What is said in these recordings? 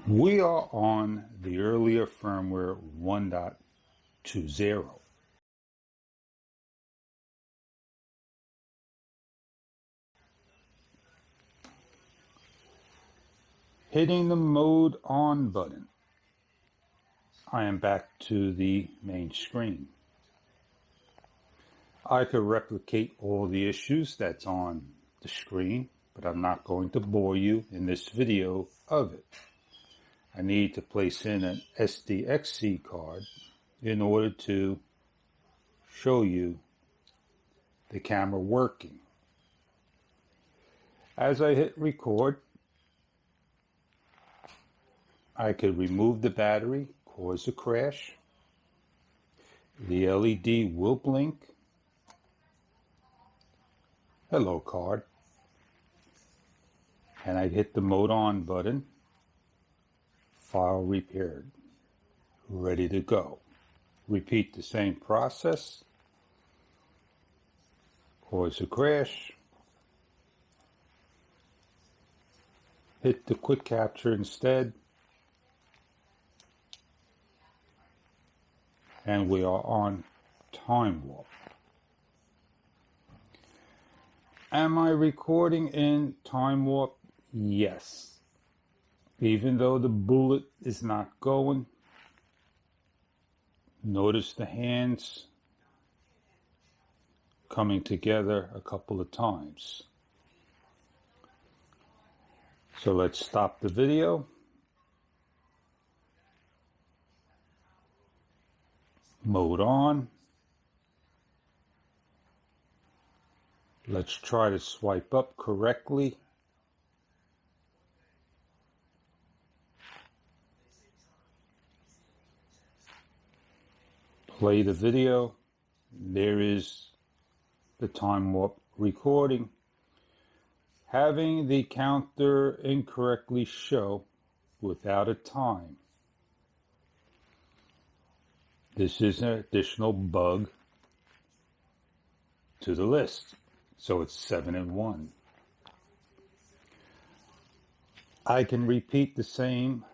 We are on the earlier firmware 1.20. Hitting the mode on button. I am back to the main screen. I could replicate all the issues that's on the screen, but I'm not going to bore you in this video of it. I need to place in an SDXC card in order to show you the camera working. As I hit record, I could remove the battery, cause a crash. The LED will blink. Hello, card. And I'd hit the mode on button. File repaired. Ready to go. Repeat the same process. Cause a crash. Hit the quick capture instead. And we are on time warp. Am I recording in time warp? Yes. Even though the bullet is not going, notice the hands coming together a couple of times. So let's stop the video. Mode on. Let's try to swipe up correctly. Play the video. There is the time warp recording. Having the counter incorrectly show without a time. This is an additional bug to the list. So it's 7 and 1. I can repeat the same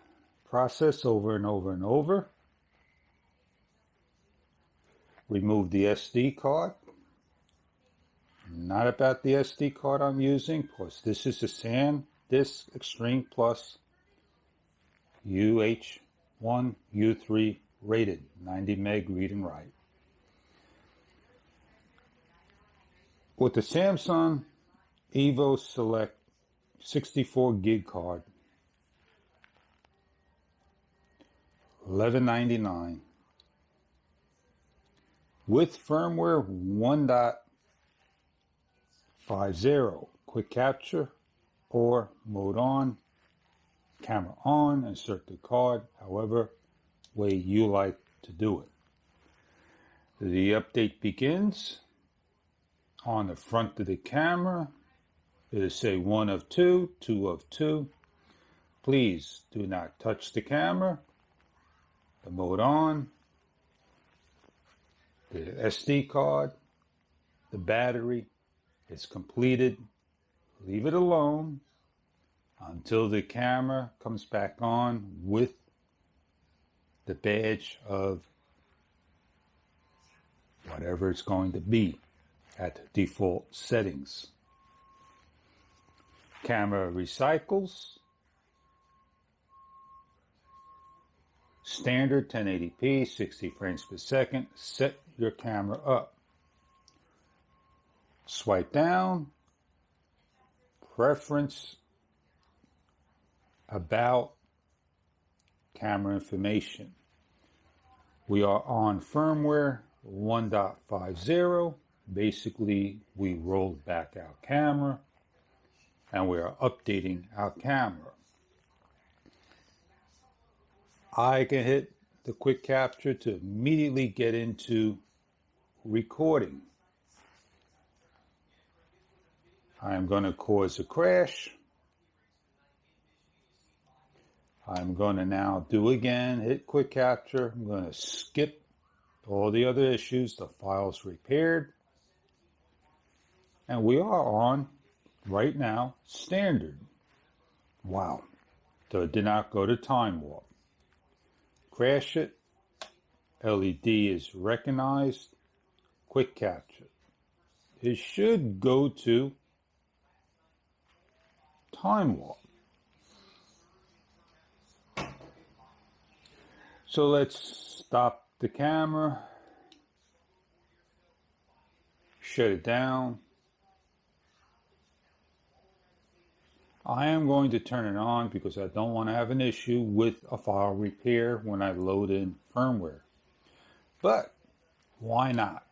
process over and over and over. Remove the SD card. Not about the SD card I'm using, because this is a SanDisk Extreme Plus UH1 U3 rated 90 meg read and write. With the Samsung Evo Select 64 gig card, $11.99 with firmware 1.50 quick capture or mode on, camera on, insert the card, however way you like to do it. The update begins. On the front of the camera, it'll say 1 of 2, 2 of 2. Please do not touch the camera. The mode on, the SD card, the battery is completed. Leave it alone until the camera comes back on with the badge of whatever it's going to be at default settings. Camera recycles. Standard 1080p, 60 frames per second. Set your camera up. Swipe down. Preference. About. Camera information. We are on firmware 1.50. Basically, we rolled back our camera and we are updating our camera. I can hit the quick capture to immediately get into recording. I'm going to cause a crash. I'm going to now do again, hit quick capture. I'm going to skip all the other issues. The file's repaired. And we are on, right now, standard. Wow. So it did not go to time warp. Crash it. LED is recognized. Quick capture. It should go to time warp. So let's stop the camera. Shut it down. I am going to turn it on because I don't want to have an issue with a file repair when I load in firmware. But why not?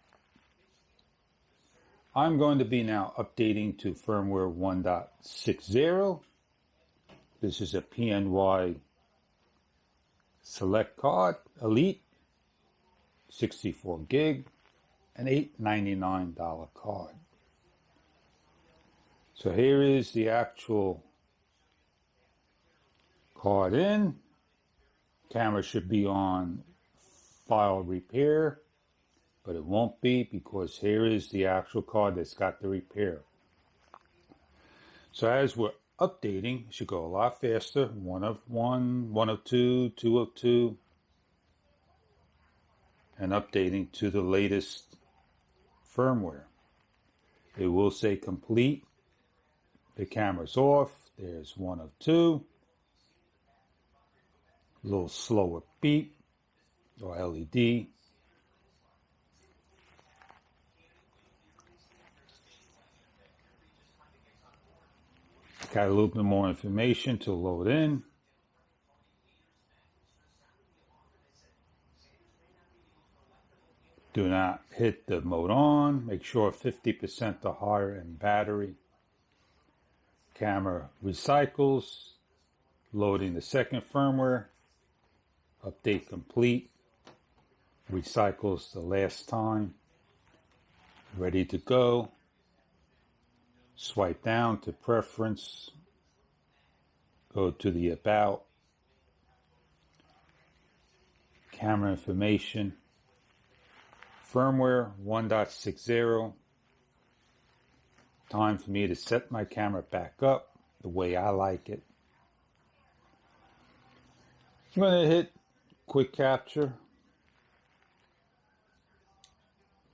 I'm going to be now updating to firmware 1.60. This is a PNY select card, Elite, 64 gig, an $899 card. So here is the actual card in. Camera should be on file repair, but it won't be because here is the actual card that's got the repair. So as we're updating, it should go a lot faster. 1 of 1, 1 of 2, 2 of 2, and updating to the latest firmware. It will say complete. The camera's off. There's 1 of 2. A little slower beep or LED. Got a little bit more information to load in. Do not hit the mode on. Make sure 50% or higher in battery. Camera recycles. Loading the second firmware. Update complete. Recycles the last time. Ready to go. Swipe down to preference. Go to the about. Camera information. Firmware 1.60. Time for me to set my camera back up the way I like it. I'm going to hit quick capture.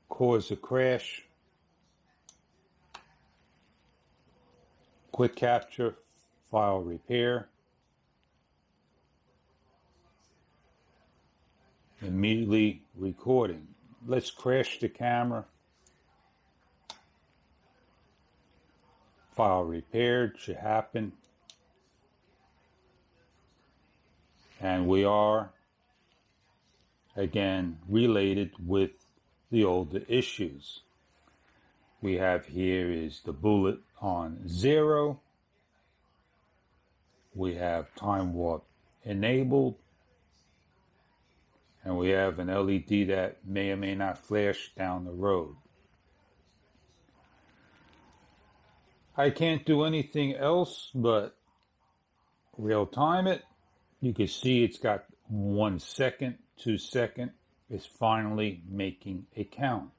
Cause a crash. Quick capture, file repair. Immediately recording. Let's crash the camera. File repaired, should happen. And we are, again, related with the older issues. We have here is the bullet on 0. We have time warp enabled. And we have an LED that may or may not flash down the road. I can't do anything else but real time it. You can see it's got 1 second, 2 seconds. It's finally making a count.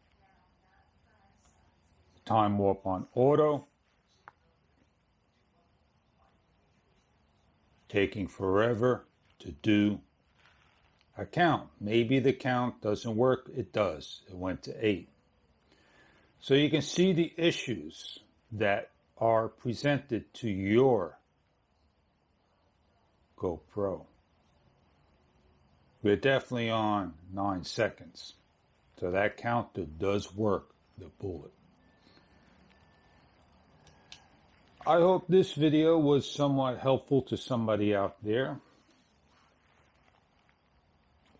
Time warp on auto. Taking forever to do a count. Maybe the count doesn't work. It does. It went to 8. So you can see the issues that are presented to your GoPro. We're definitely on 9 seconds. So that counter does work, the bullet. I hope this video was somewhat helpful to somebody out there.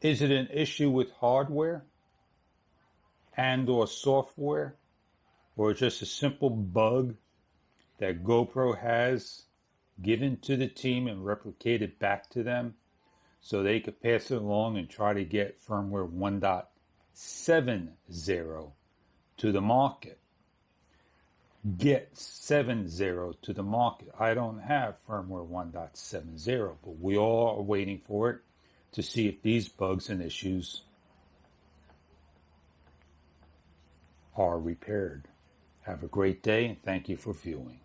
Is it an issue with hardware and or software, or just a simple bug that GoPro has given to the team and replicated back to them so they could pass it along and try to get firmware 1.70 to the market? Get 7.0 to the market. I don't have firmware 1.70, but we all are waiting for it to see if these bugs and issues are repaired. Have a great day and thank you for viewing.